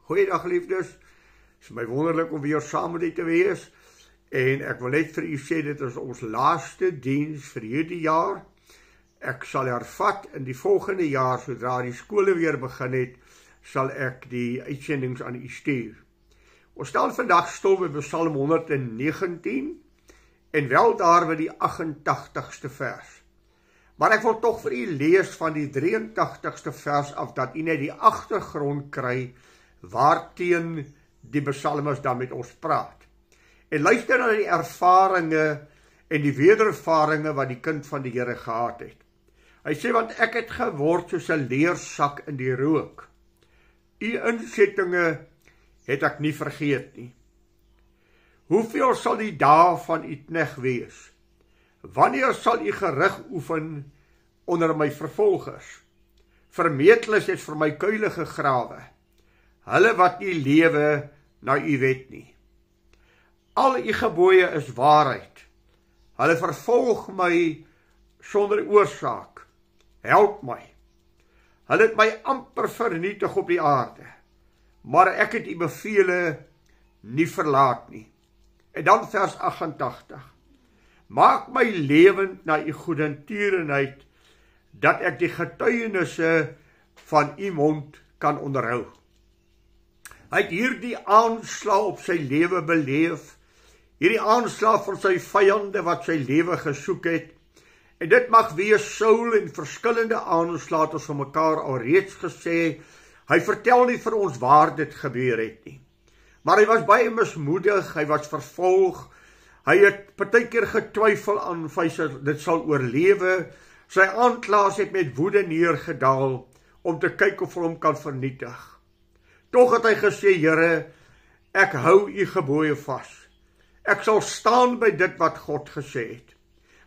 Goeiedag liefdes, het is my wonderlik om weer saam met u te wees en ek wil net vir u sê dit is ons laaste diens vir hierdie jaar. Ek sal hervat in die volgende jaar, sodra die skole weer begin het, sal ek die uitsendings aan u stuur. Ons staan vandag stil by Psalm 119 en wel daar by die 88ste vers. Maar ek wil tog vir u lees van die 83ste vers af, dat u net die agtergrond kry waarteen die psalmis dan met ons praat. En luister na die ervarings en die wedervarings wat die kind van die Here gehad het. Hy sê, want ek het geword soos 'n leersak in die rook. U insettinge het ek nie vergeet nie. Hoeveel sal die dae van u knegt wees? Wanneer sal u gerig oefen onder my vervolgers? Vermeetlis het vir my kuile gegrawe, hulle wat nie lewe na u wet nie. Al u gebooie is waarheid, hulle vervolg my sonder oorsaak, help my. Hulle het my amper vernietig op die aarde, maar ek het u bevele nie verlaat nie. En dan vers 88. Maak my lewend na u goedertierenheid, dat ek die getuienisse van u mond kan onderhou. Hy het hierdie aanslag op sy lewe beleef, hierdie aanslag van sy vyande wat sy lewe gesoek het, en dit mag wees Saul en verskillende aanslae het ons van mekaar al reeds gesê. Hy vertel nie vir ons waar dit gebeur het nie, maar hy was baie mismoedig, hy was vervolg, hy het partykeer getwyfel aan of hy dit sal oorlewe, sy aanklaers het met woede neergedaal, om te kyk of hulle hom kan vernietig. Tog het hy gesê, Here, ek hou u gebooie vas. Ek sal staan by dit wat God gesê het.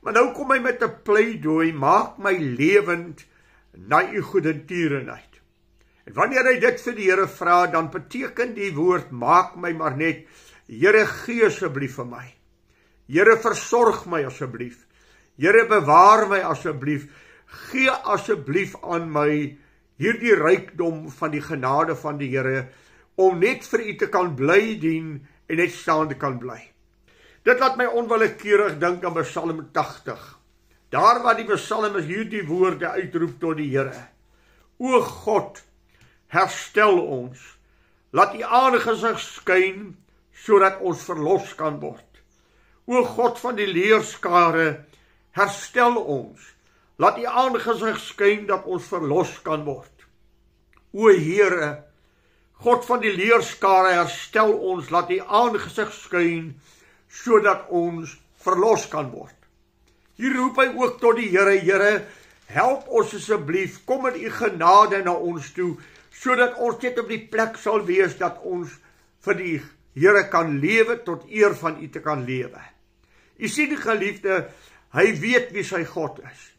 Maar nou kom hy met 'n pleidooi, maak my lewend na u goedertierenheid. En wanneer hy dit vir die Here vra, dan beteken die woord, maak my maar net, Here, gee asseblief vir my. Here, versorg my asseblief. Here, bewaar my asseblief. Gee asseblief aan my hierdie rykdom van die genade van die Here, om net vir u te kan bly dien en net staande kan bly. Dit laat my onwillekeurig dink aan Psalm 80. Daar waar die psalmis hierdie woorde uitroep tot die Here. O God, herstel ons. Laat u aangesig skyn, sodat ons verlos kan word. O God van die leerskare, herstel ons. Laat u aangesig skyn, dat ons verlos kan word. O Here, God van die leerskare, herstel ons, laat u aangesig skyn, sodat ons verlos kan word. Hier roep hy ook tot die Here, Here, help ons asseblief, kom met u genade na ons toe, sodat ons net op die plek sal wees, dat ons vir die Here kan lewe, tot eer van u te kan lewe. U sien die geliefde, hy weet wie sy God is.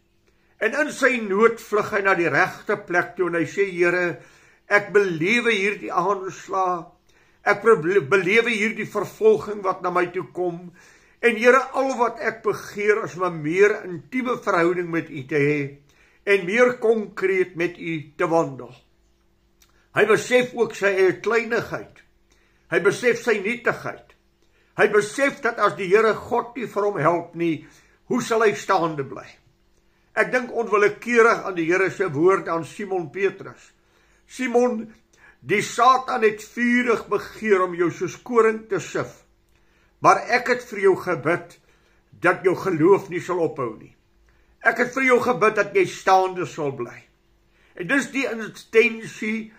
En in sy nood vlug hy na die regte plek toe, en hy sê, Here, ek belewe hierdie aanslag, ek belewe hierdie vervolging wat na my toe kom, en Here, al wat ek begeer is om 'n meer intieme verhouding met u te hê, en meer konkreet met u te wandel. Hy besef ook sy eie kleinigheid, hy besef sy nietigheid, hy besef dat as die Here God nie vir hom help nie, hoe sal hy staande bly? Ek dink onwillekeurig aan die Here se woord aan Simon Petrus. Simon, die Satan het vurig begeer om jou soos koring te sif, maar ek het vir jou gebid, dat jou geloof nie sal ophou nie. Ek het vir jou gebid, dat jy staande sal bly. En dis die intensie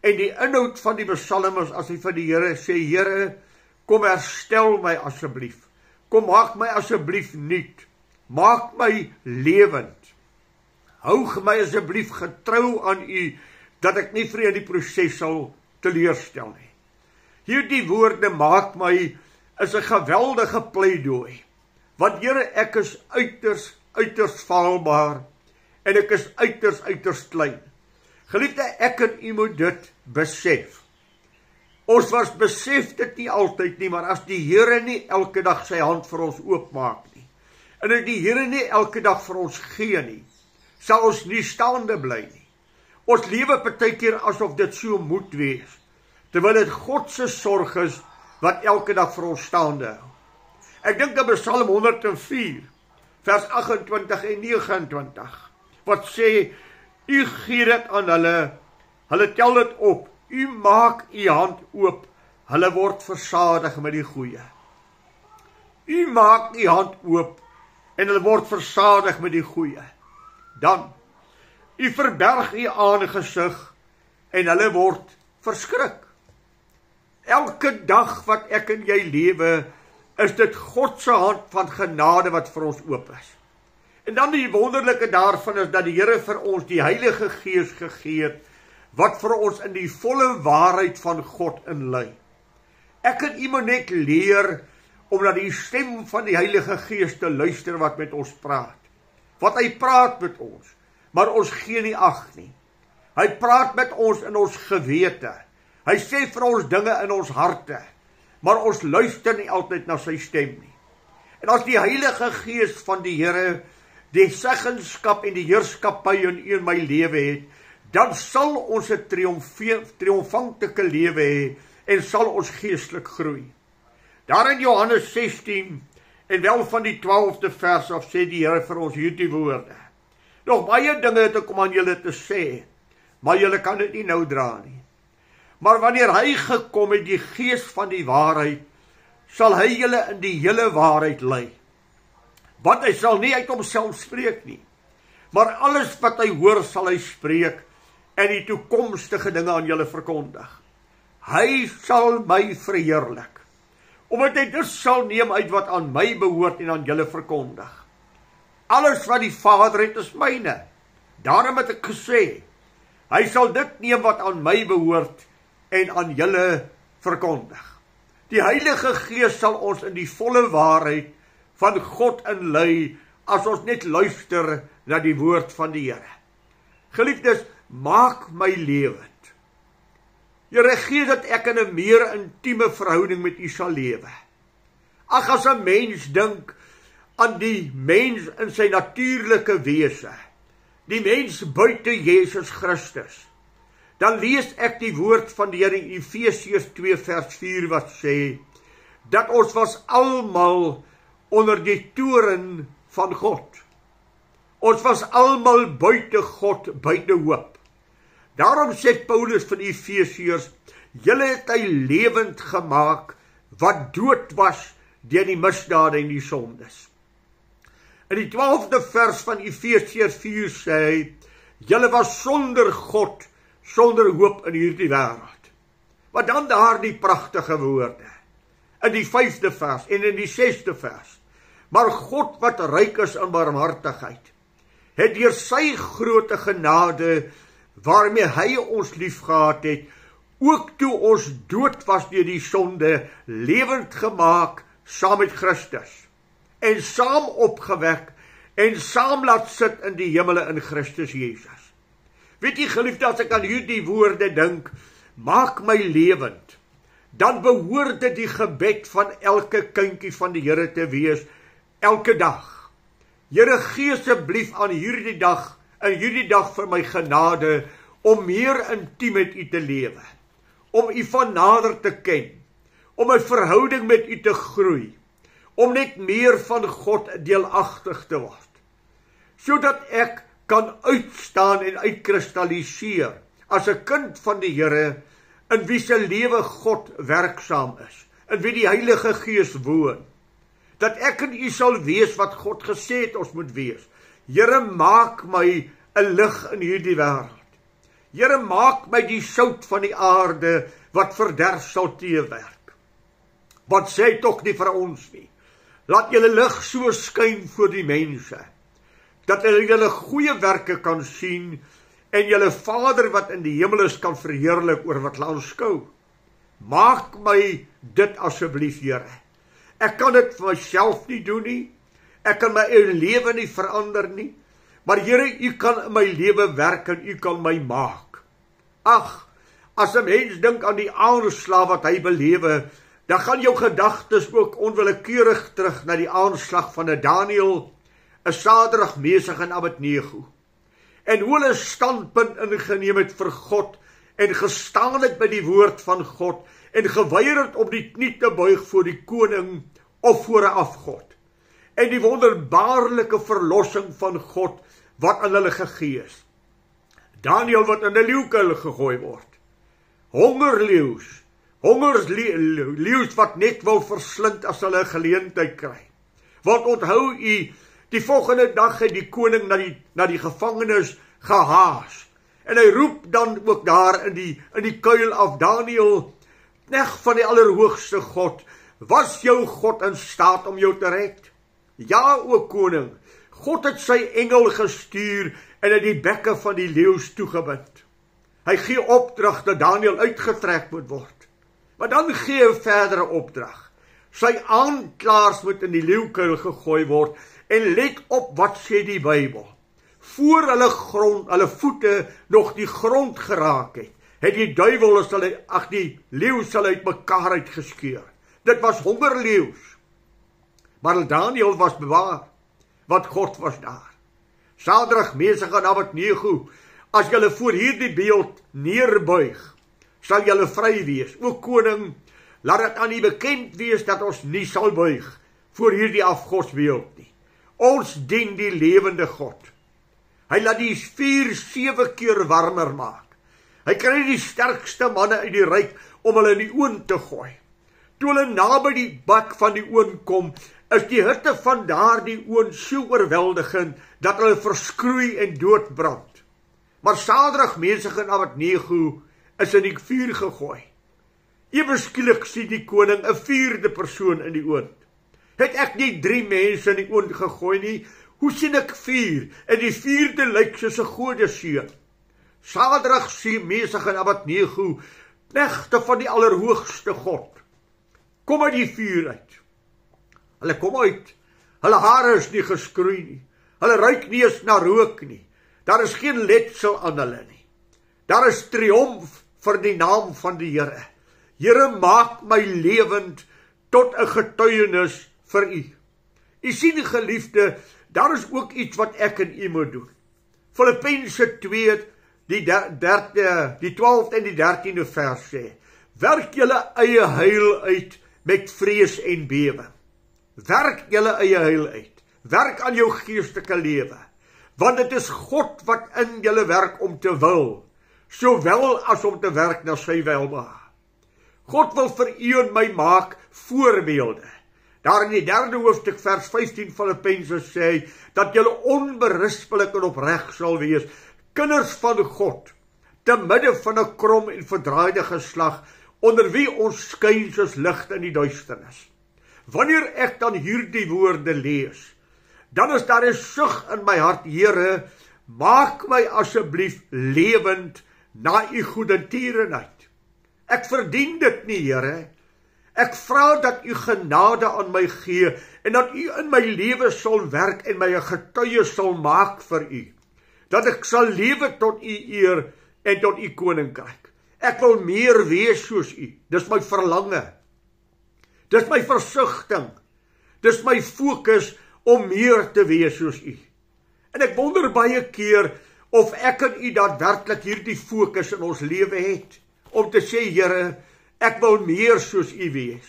en die inhoud van die psalmis, as hy vir die Here sê, Here, kom herstel my asseblief, kom maak my asseblief nuut, maak my lewend, hou my asseblief getrou aan u, dat ek nie vir u in die proses sal teleurstel nie. Hierdie woorde, maak my, is 'n geweldige pleidooi, want Here, ek is uiters faalbaar, en ek is uiters klein. Geliefde, ek en u moet dit besef. Ons besef dit nie altyd nie, maar as die Here nie elke dag sy hand vir ons oopmaak nie, en as die Here nie elke dag vir ons gee nie, sal ons nie staande bly nie. Ons lewe partykeer asof dit so moet wees. terwyl dit God se sorg is wat elke dag vir ons staande hou. Ek dink aan Psalm 104, vers 28 en 29, wat sê, u gee dit aan hulle tel dit op, u maak u hand oop, hulle word versadig met die goeie. U maak u hand oop, en hulle word versadig met die goeie. Dan, u verberg u aangesig, en hulle word verskrik. Elke dag wat ek en jy lewe, is dit God se hand van genade wat vir ons oop is. En dan die wonderlike daarvan is dat die Here vir ons die Heilige Gees gegee het, wat vir ons in die volle waarheid van God inlei. Ek en u moet net leer om na die stem van die Heilige Gees te luister wat met ons praat. Wat hy praat met ons, maar ons gee nie ag nie. Hy praat met ons in ons gewete. Hy sê vir ons dinge in ons harte, maar ons luister nie altyd na sy stem nie. En as die Heilige Gees van die Here die seggenskap en die heerskappy in my lewe het, dan sal ons 'n triomfantelike lewe hê en sal ons geestelik groei. Daar in Johannes 16 en wel van die 12de vers af sê die Here vir ons hierdie woorde. Nog baie dinge het ek om aan julle te sê, maar julle kan dit nie nou dra nie. Maar wanneer hy gekom het, die Gees van die waarheid, sal hy julle in die hele waarheid lei. Want hy sal nie uit homself spreek nie, maar alles wat hy hoor sal hy spreek en die toekomstige dinge aan julle verkondig. Hy sal my verheerlik, omdat hy dit sal neem uit wat aan my behoort en aan julle verkondig. Alles wat die Vader het is myne. Daarom het ek gesê, hy sal dit neem wat aan my behoort en aan julle verkondig. Die Heilige Gees sal ons in die volle waarheid van God inlei as ons net luister na die woord van die Here. Geliefdes, maak my lewend. Here, gee dat ek in 'n meer intieme verhouding met U sal lewe. Ag, as 'n mens dink aan die mens in sy natuurlike wese, die mens buite Jesus Christus, dan lees ek die woord van die Here in Efesiërs 2 vers 4 wat sê, dat ons was almal onder die toren van God. Ons was almal buite God, buite hoop. Daarom sê Paulus van Efesiërs, julle het hy lewend gemaak, wat dood was deur die misdade en die sondes. In die 12de vers van Efesiërs 4 sê hy, julle was sonder God, sonder hoop in hierdie wêreld. Wat dan daar die pragtige woorde, in die 5de vers en in die 6de vers, maar God wat ryk is in barmhartigheid, het deur sy groote genade, waarmee hy ons liefgehad het, ook toe ons dood was deur die sonde, lewend gemaak saam met Christus, en saam opgewek, en saam laat sit in die hemele in Christus Jesus. Weet jy, geliefde, as ek aan hierdie woorde dink, maak my lewend, dan behoort dit die gebed van elke kindjie van die Here te wees, elke dag. Here, gee asseblief aan hierdie dag, en hierdie dag vir my genade, om meer intiem met U te lewe, om U van nader te ken, om 'n verhouding met U te groei, om net meer van God deelagtig te word, sodat ek kan uitstaan en uitkristalliseer as 'n kind van die Here, in wie se lewe God werksaam is, in wie die Heilige Gees woon, dat ek en U sal wees wat God gesê het ons moet wees. Here, maak my 'n lig in hierdie wêreld. Here, maak my die sout van die aarde wat verderf sal teewerk. Wat sê hy tog nie vir ons nie? Laat julle lig so skyn voor die mense, dat hulle julle goeie werke kan sien en julle Vader wat in die hemel is kan verheerlik oor wat hulle aanskou. Maak my dit asseblief, Here. Ek kan dit vir myself nie doen nie. Ek kan my eie lewe nie verander nie. Maar Here, U kan in my lewe werk en U kan my maak. Ag, as 'n mens dink aan die aanslag wat hy belewe, dan gaan jou gedagtes ook onwillekeurig terug na die aanslag van 'n Daniël, 'n Sadrag, Mesach en Abednego. En hoe hulle standpunt ingeneem het vir God en gestaan het by die woord van God en geweier het om die knie te buig voor die koning of voor 'n afgod. En die wonderbaarlike verlossing van God wat aan hulle gegee is. Daniël wat in 'n leeukuil gegooi word. Hongerleeu's wat net wil verslind as hulle 'n geleentheid kry. Want onthou u, die volgende dag het die koning na die gevangenes gehaas. En hy roep dan ook daar in die kuil af, Daniël, knegt van die Allerhoogste God, was jou God in staat om jou te red? Ja, o koning, God het sy engel gestuur en het die bekke van die leeu's toegebind. Hy gee opdrag dat Daniël uitgetrek moet word. Maar dan gee hy verdere opdrag. Sy aanklaers moet in die leeukuil gegooi word en let op wat sê die Bybel. Voor hulle voete nog die grond geraak het die duiwel die leeu sal uit mekaar uitgeskeur. Dit was hongerleeu's. Maar Daniël was bewaar, want God was daar. Sadrag, Mesach en Abednego, as julle voor hierdie beeld neerbuig, sal julle vry wees. O koning, laat dit aan u bekend wees dat ons nie sal buig voor hierdie afgodsbeeld nie. Ons dien die lewende God. Hy laat die vuur 7 keer warmer maak. Hy kry die sterkste manne uit die ryk om hulle in die oond te gooi. Toe hulle naby die bak van die oond kom, is die hitte van daardie oond so oorweldigend dat hulle verskroei en doodbrand. Maar Sadrag, Mesach en Abednego is in die vuur gegooi. Ewe skielik sien die koning 'n 4de persoon in die oond. Het ek nie 3 mense in die oond gegooi nie? Hoe sien ek 4? En die 4de lyk soos 'n godeseun. Sadrag, Mesach en Abednego, knegte van die Allerhoogste God, kom uit die vuur uit. Hulle kom uit. Hulle hare is nie geskroei nie. Hulle ruik nie eens na rook nie. Daar is geen letsel aan hulle nie. Daar is triomf vir die naam van die Here. Here, maak my lewend tot 'n getuienis vir u. U sien, geliefde, daar is ook iets wat ek en u moet doen. Filippense 2, die 12de en die 13de vers sê, werk julle eie heil uit met vrees en bewe. Werk julle eie heil uit. Werk aan jou geestelike lewe. Want dit is God wat in julle werk om te wil, sowel as om te werk na sy welbehae. God wil vir u en my maak voorbeelde. Daar in die 3de hoofstuk vers 15 Filippense sê hy, dat julle onberispelik en opreg sal wees, kinders van God, te midde van 'n krom en verdraaide geslag, onder wie ons skyn soos lig in die duisternis. Wanneer ek dan hierdie woorde lees, dan is daar 'n sug in my hart, Here, maak my asseblief lewend na u goedertierenheid. Ek verdien dit nie, Here. Ek vra dat u genade aan my gee en dat u in my lewe sal werk en my 'n getuie sal maak vir u. Dat ek sal lewe tot u eer en tot u koninkryk. Ek wil meer wees soos u. Dis my verlange. Dis my versigtiging. Dis my fokus om meer te wees soos u. En ek wonder baie keer of ek en u daadwerklik hierdie fokus in ons lewe het. Om te sê, Here, ek wil meer soos u wees.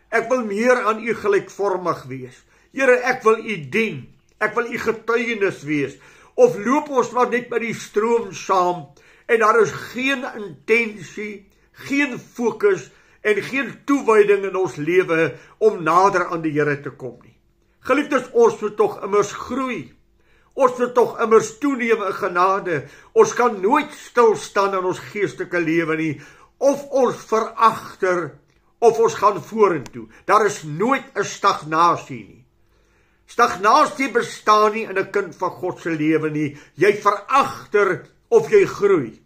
Ek wil meer aan u gelykvormig wees. Here, ek wil u dien. Ek wil u getuienis wees. Of loop ons maar net by die stroom saam en daar is geen intensie, geen fokus en geen toewyding in ons lewe om nader aan die Here te kom nie. Geliefdes, ons moet tog immers groei. Ons moet tog immers toeneem in genade. Ons kan nooit stil staan in ons geestelike lewe nie. Of ons veragter, of ons gaan vorentoe. Daar is nooit 'n stagnasie nie. Stagnasie bestaan nie in 'n kind van God se lewe nie. Jy veragter of jy groei.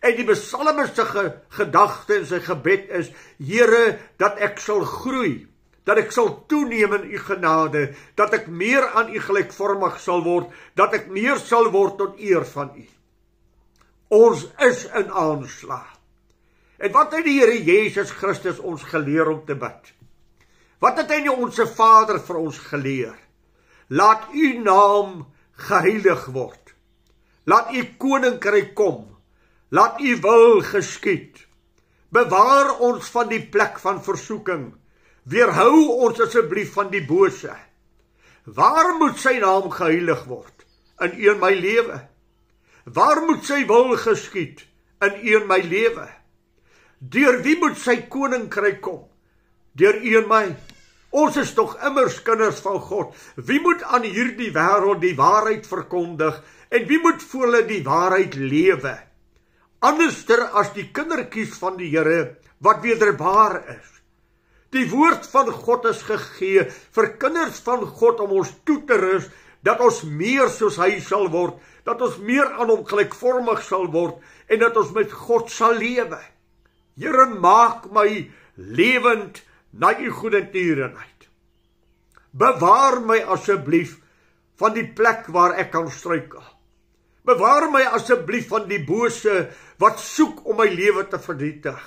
En die psalmis se gedagte en sy gebed is, Here, dat ek sal groei, dat ek sal toeneem in u genade, dat ek meer aan u gelykvormig sal word, dat ek meer sal word tot eer van u. Ons is in aanslag. En wat het die Here Jesus Christus ons geleer om te bid? Wat het hy onse Vader vir ons geleer? Laat u naam geheilig word. Laat u koninkryk kom. laat u wil geskied. Bewaar ons van die plek van versoeking, weerhou ons asseblief van die bose. Waar moet sy naam geheilig word? In u en my lewe. Waar moet sy wil geskied? In u en my lewe. Deur wie moet sy koninkryk kom? Deur u en my. Ons is tog immers kinders van God. Wie moet aan hierdie wêreld die waarheid verkondig en wie moet vir hulle die waarheid lewe? Anderster as die kindertjies van die Here wat wederbaar is. Die woord van God is gegee vir kinders van God om ons toe te rus dat ons meer soos hy sal word, dat ons meer aan hom gelykvormig sal word en dat ons met God sal lewe. Here, maak my lewend na u goedertierenheid. Bewaar my asseblief van die plek waar ek kan struikel. Bewaar my asseblief van die bose wat soek om my lewe te vernietig.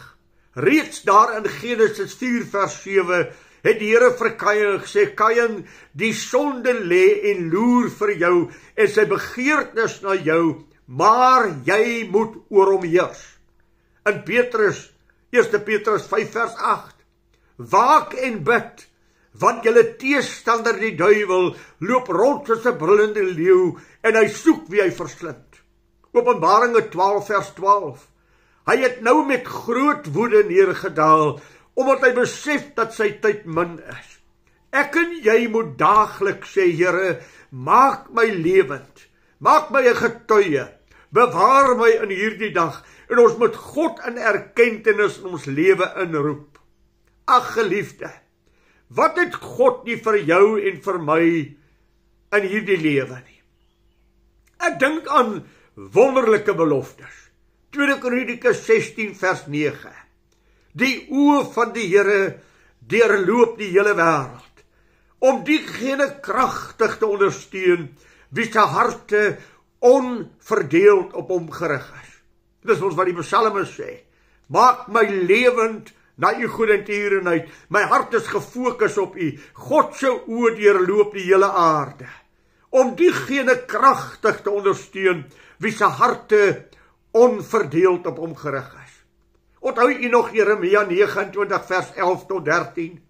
Reeds daar in Genesis 4 vers 7 het die Here vir Kain gesê, Kain, die sonde lê en loer vir jou en sy begeertes na jou, maar jy moet oor hom heers. In 1 Petrus 5 vers 8, waak en bid, want julle teestander die duiwel loop rond soos 'n brullende leeu en hy soek wie hy verslind. Openbaringe 12 vers 12, hy het nou met groot woede neergedaal, omdat hy besef dat sy tyd min is. Ek en jy moet daagliks sê, Here, maak my lewend, maak my 'n getuie, bewaar my in hierdie dag, en ons moet God in erkentenis in ons lewe inroep. Ag geliefde, wat het God nie vir jou en vir my in hierdie lewe nie? Ek dink aan wonderlike beloftes. 2 Kronieke 16 vers 9. Die oë van die Here deurloop die hele wêreld, om diegene kragtig te ondersteun, wie se harte onverdeeld op hom gerig is. Dis ons wat die psalme sê, maak my lewend na u goedertierenheid, my hart is gefokus op u, God se oë deurloop die hele aarde, om diegene kragtig te ondersteun, wie se harte onverdeeld op hom gerig is. Onthou u nog Jeremia 29 vers 11 tot 13?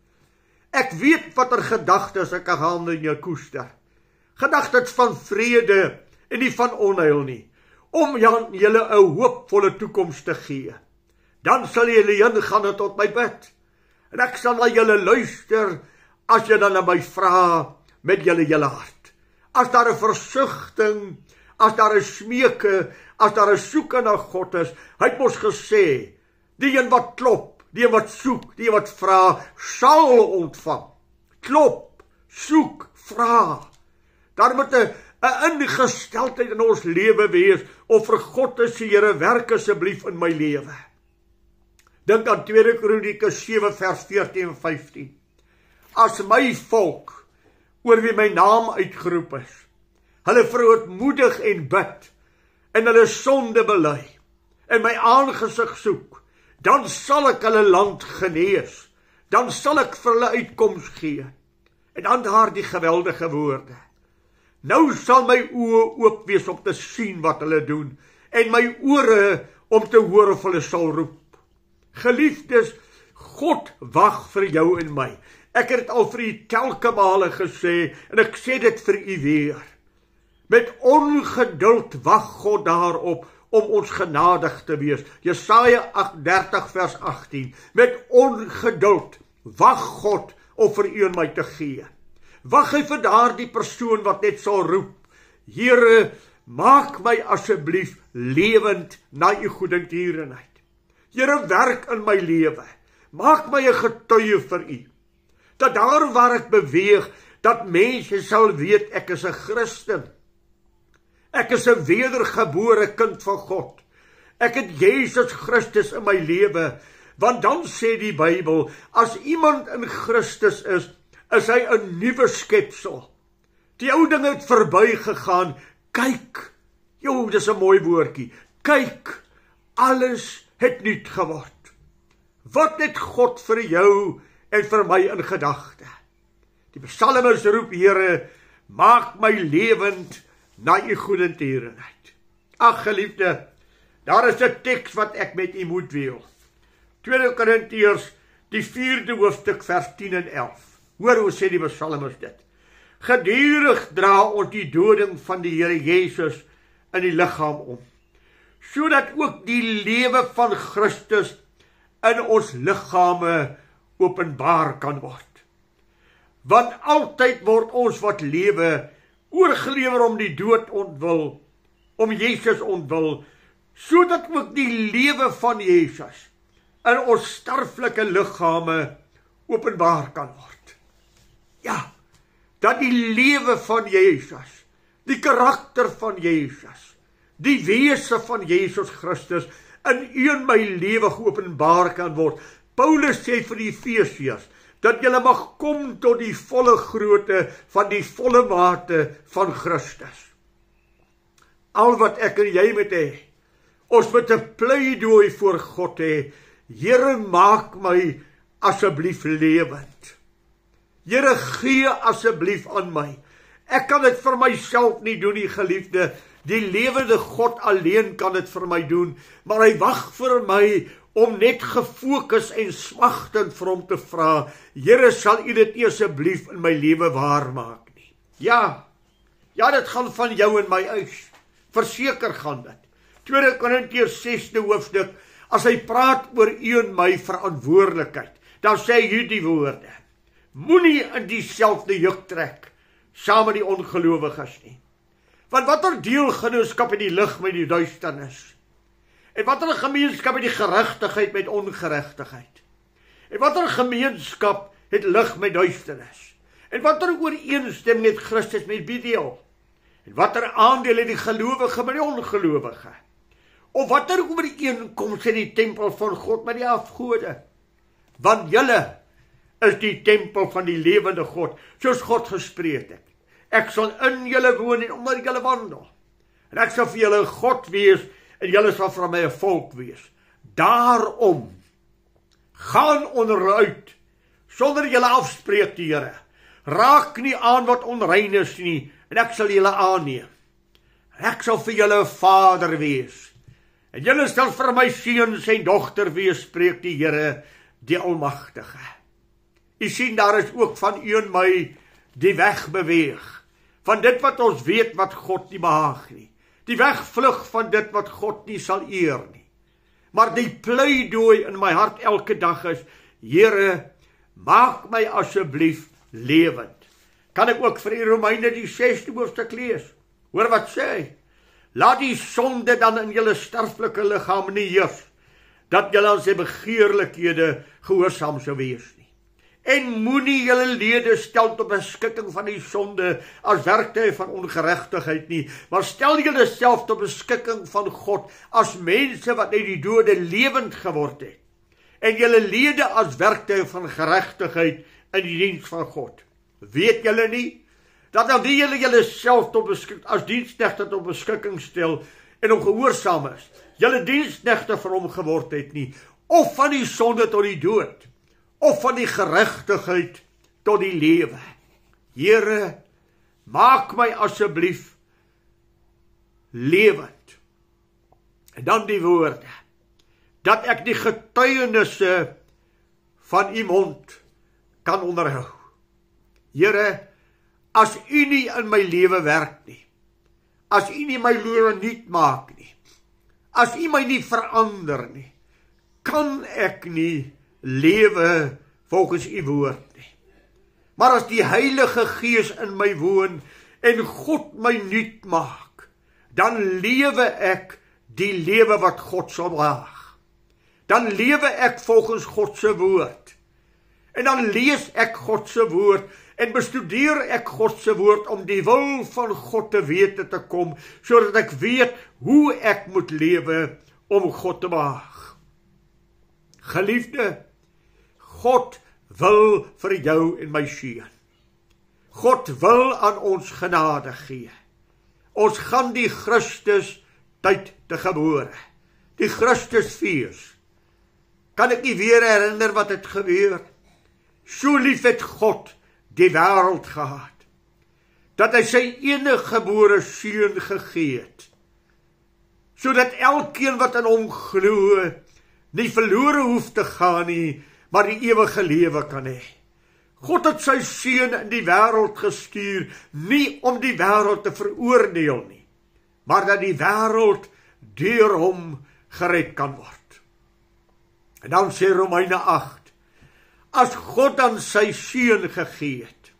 Ek weet watter gedagtes ek aan in jou koester. Gedagtes van vrede en nie van onheil nie, om julle 'n hoopvolle toekoms te gee. Dan sal julle ingaan tot my bid, en ek sal na julle luister, as julle na my vra met julle hele hart. As daar 'n versigtiging, as daar 'n smeke, as daar 'n soeke na God is, hy het mos gesê, die een wat klop, die een wat soek, die een wat vra, sal ontvang. Klop, soek, vra. Daar moet 'n ingesteldheid in ons lewe wees, om vir God te sê, Here, werk asseblief in my lewe. Dink aan 2 Kronieke 7 vers 14 en 15. As my volk, oor wie my naam uitgeroep is, hulle verootmoedig en bid, en hulle sonde bely, en my aangesig soek, dan sal ek hulle land genees, dan sal ek vir hulle uitkoms gee. En dan daar die geweldige woorde. Nou sal my oë oop wees om te sien wat hulle doen, en my ore om te hoor of hulle sal roep. Geliefdes, God wag vir jou en my. Ek het dit al vir u telke male gesê, en ek sê dit vir u weer. Met ongeduld wag God daarop, om ons genadig te wees. Jesaja 38 vers 18. Met ongeduld wag God om vir u en my te gee. Wag hy vir daardie persoon wat net sal roep, Here, maak my asseblief lewend na u goedertierenheid. Here, werk in my lewe. Maak my 'n getuie vir u. Dat daar waar ek beweeg, dat mense sal weet ek is 'n Christen. Ek is 'n wedergebore kind van God. Ek het Jesus Christus in my lewe, want dan sê die Bybel, as iemand in Christus is hy 'n nuwe skepsel. Die ou dinge het verby gegaan, kyk, dis 'n mooi woordjie, kyk, alles het nuut geword. Wat het God vir jou en vir my in gedagte? Die psalmes roep, Here, maak my lewend na u goedertierenheid. Ag geliefde, Daar is 'n teks wat ek met u moet deel. 2 Korintiërs, die 4de hoofstuk, vers 10 en 11. Hoor hoe sê die psalmis dit. Gedurig dra ons die doding van die Here Jesus in die liggaam om, sodat ook die lewe van Christus in ons liggame openbaar kan word. Want altyd word ons wat lewe oorgelewer om die dood ontwil, om Jesus ontwil, sodat ook die lewe van Jesus in ons sterflike liggame openbaar kan word. Ja, dat die lewe van Jesus, die karakter van Jesus, die wese van Jesus Christus in u en my lewe geopenbaar kan word. Paulus sê vir die Efesiërs, dat julle mag kom tot die volle grootte van die volle mate van Christus. Al wat ek en jy moet hê, ons moet 'n pleidooi voor God hê. Here, maak my asseblief lewend. Here, gee asseblief aan my. Ek kan dit vir myself nie doen nie, geliefde. Die lewende God alleen kan dit vir my doen, maar hy wag vir my om net gefokus en smagtend vir hom te vra, Here, sal u dit asseblief in my lewe waar maak nie? Ja, dit gaan van jou en my eis. Verseker gaan dit. 2 Korintiërs 6de hoofstuk, as hy praat oor u en my verantwoordelikheid, dan sê hy die woorde, moenie in dieselfde juk trek, saam met die ongelowiges nie. Want watter deelgenootskap het die lig met die duisternis? En watter gemeenskap het die geregtigheid met ongeregtigheid? En watter gemeenskap het lig met duisternis? En watter ooreenstemming het Christus met Belial? En watter aandeel het die gelowige met die ongelowige? Of watter ooreenkoms het die tempel van God met die afgode? Want julle is die tempel van die lewende God, soos God gespreek het. Ek sal in julle woon en onder julle wandel. En ek sal vir julle 'n God wees, en julle sal vir my 'n volk wees. Daarom, gaan onderuit, sonder julle afspreek die Here. Raak nie aan wat onrein is nie, en ek sal julle aanneem. En ek sal vir julle 'n vader wees. En julle sal vir my seuns en dogter wees, spreek die Here, die Almagtige. U sien, daar is ook van u en my die weg beweeg, van dit wat ons weet wat God nie behaag nie. Die wegvlug van dit wat God nie sal eer nie. Maar die pleidooi in my hart elke dag is, Here, maak my asseblief lewend. Kan ek ook vir die Romeine die 6de hoofstuk lees? Hoor wat sê hy? Laat die sonde dan in julle sterflike liggaam nie heers, dat julle aan sy begeerlikhede gehoorsaam sou wees nie. En moenie julle lede stel tot beskikking van die sonde as werktuie van ongeregtigheid nie, maar stel julle self tot beskikking van God as mense wat uit die dode lewend geword het, en julle lede as werktuie van geregtigheid in die diens van God. Weet julle nie dat dan wie julle julleself tot beskikking as diensknegte tot beskikking stel en hom gehoorsaam is, julle diensknegte vir hom geword het nie, of van die sonde tot die dood, of van die geregtigheid tot die lewe. Here, maak my asseblief lewend. En dan die woorde, dat ek die getuienisse van u mond kan onderhou. Here, as u nie in my lewe werk nie, as u nie my lewe nuut maak nie, as u my nie verander nie, kan ek nie lewe volgens u woord nie. Maar as die Heilige Gees in my woon en God my nuut maak, dan lewe ek die lewe wat God sal behaag. Dan lewe ek volgens God se woord. En dan lees ek God se woord en bestudeer ek God se woord om die wil van God te wete te kom, sodat ek weet hoe ek moet lewe om God te behaag. Geliefde, God wil vir jou en my seën. God wil aan ons genade gee. Ons gaan die Christus tyd te gebore, die Christusfees. Kan ek nie weer herinner wat het gebeur? So lief het God die wêreld gehad, dat hy sy enige gebore seun gegee het, sodat elkeen wat in hom glo, nie verlore hoef te gaan nie, maar die ewige lewe kan hê. God het sy seun in die wêreld gestuur, nie om die wêreld te veroordeel nie, maar dat die wêreld deur hom gered kan word. En dan sê Romeine 8, as God dan sy seun gegee het,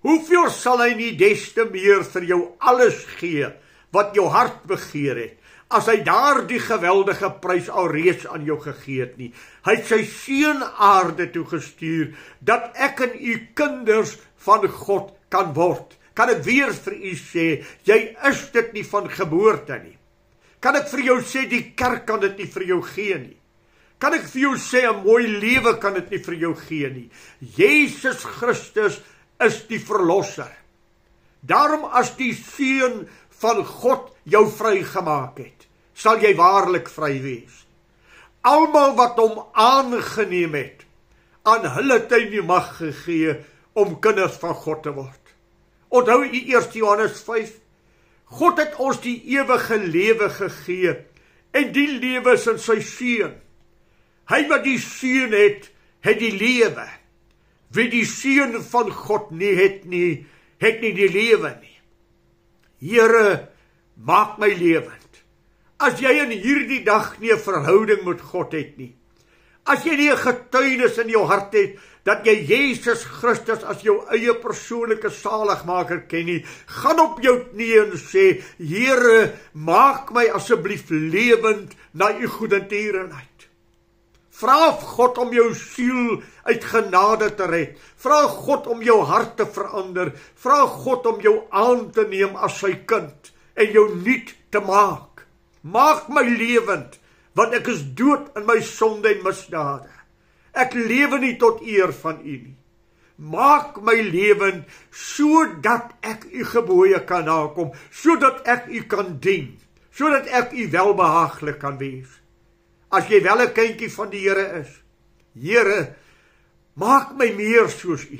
hoeveel sal hy nie des te meer vir jou alles gee, wat jou hart begeer het, as hy daardie geweldige prys alreeds aan jou gegee het nie. Hy het sy seun aarde toe gestuur, dat ek en u kinders van God kan word. Kan ek weer vir u sê, jy is dit nie van geboorte nie. Kan ek vir jou sê, die kerk kan dit nie vir jou gee nie. Kan ek vir jou sê, 'n mooi lewe kan dit nie vir jou gee nie. Jesus Christus is die verlosser. Daarom as die seun van God jou vrygemaak het, sal jy waarlik vry wees. Almal wat hom aangeneem het, aan hulle het hy die mag gegee om kinders van God te word. Onthou u 1 Johannes 5, God het ons die ewige lewe gegee, en die lewe is in sy seun. Hy wat die seun het, het die lewe. Wie die seun van God nie het nie die lewe nie. Here, maak my lewend. As jy in hierdie dag nie 'n verhouding met God het nie, as jy nie 'n getuienis in jou hart het, dat jy Jesus Christus as jou eie persoonlike saligmaker ken nie, gaan op jou knieë en sê, Here, maak my asseblief lewend na u goedertierenheid. Vra God om jou siel uit genade te red. Vra God om jou hart te verander. Vra God om jou aan te neem as sy kind en jou nuut te maak. Maak my lewend, want ek is dood in my sonde en misdade. Ek lewe nie tot eer van u nie. Maak my lewend, sodat ek u gebooie kan nakom, sodat ek u kan dien, sodat ek u welbehaaglik kan wees. As jy wel 'n kindjie van die Here is, Here, maak my meer soos u.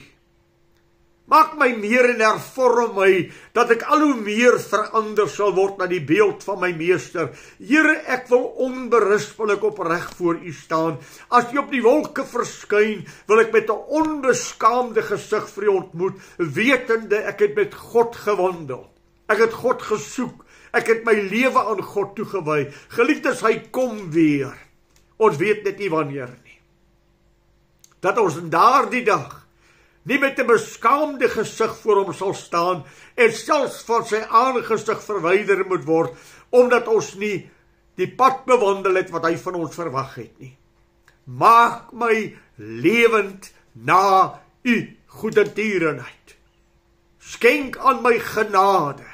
Maak my meer en hervorm my, dat ek al hoe meer verander sal word na die beeld van my meester. Here, ek wil onberispelik opreg voor u staan. As u op die wolke verskyn, wil ek met 'n onbeskaamde gesig vir u ontmoet, wetende ek het met God gewandel. Ek het God gesoek. Ek het my lewe aan God toegewy. Geliefdes, hy kom weer. Ons weet net nie wanneer nie. Dat ons in daardie dag nie met 'n beskaamde gesig voor hom sal staan en selfs van sy aangesig verwyder moet word, omdat ons nie die pad bewandel het wat hy van ons verwag het nie. Maak my lewend na u goedertierenheid. Skenk aan my genade,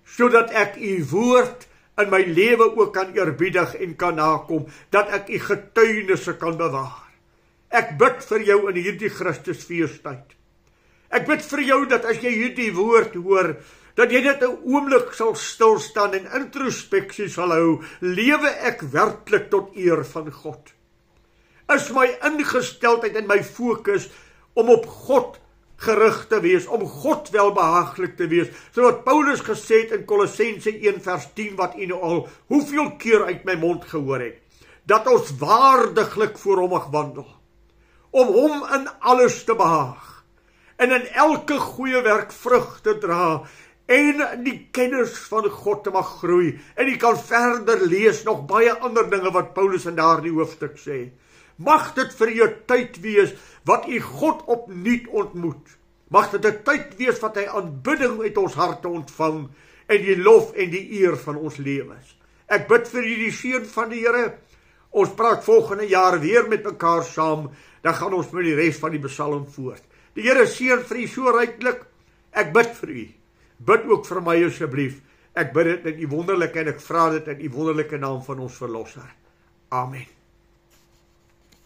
sodat ek u woord in my lewe ook kan eerbiedig en kan nakom, dat ek u getuienisse kan bewaar. Ek bid vir jou in hierdie Christusfeestyd. Ek bid vir jou dat as jy hierdie woord hoor, dat jy net 'n oomblik sal stilstaan en introspeksie sal hou, lewe ek werklik tot eer van God? Is my ingesteldheid en my fokus om op God gerig te wees, om God welbehaaglik te wees, soos Paulus gesê het in Kolossense 1 vers 10, wat u nou al hoeveel keer uit my mond gehoor het, dat ons waardiglik voor hom mag wandel, om hom in alles te behaag, en in elke goeie werk vrug te dra, en in die kennis van God te mag groei, en u kan verder lees nog baie ander dinge wat Paulus in daardie hoofstuk sê. Mag dit vir u tyd wees wat u God opnuut ontmoet. Mag dit 'n tyd wees wat hy aanbidding uit ons harte ontvang en die lof en die eer van ons lewens. Ek bid vir u die seën van die Here. Ons praat volgende jaar weer met mekaar saam, dan gaan ons met die res van die psalm voort. Die Here seën vir u so ryklik. Ek bid vir u. Bid ook vir my asseblief. Ek bid dit in u wonderlike en ek vra dit in u wonderlike naam van ons verlosser. Amen.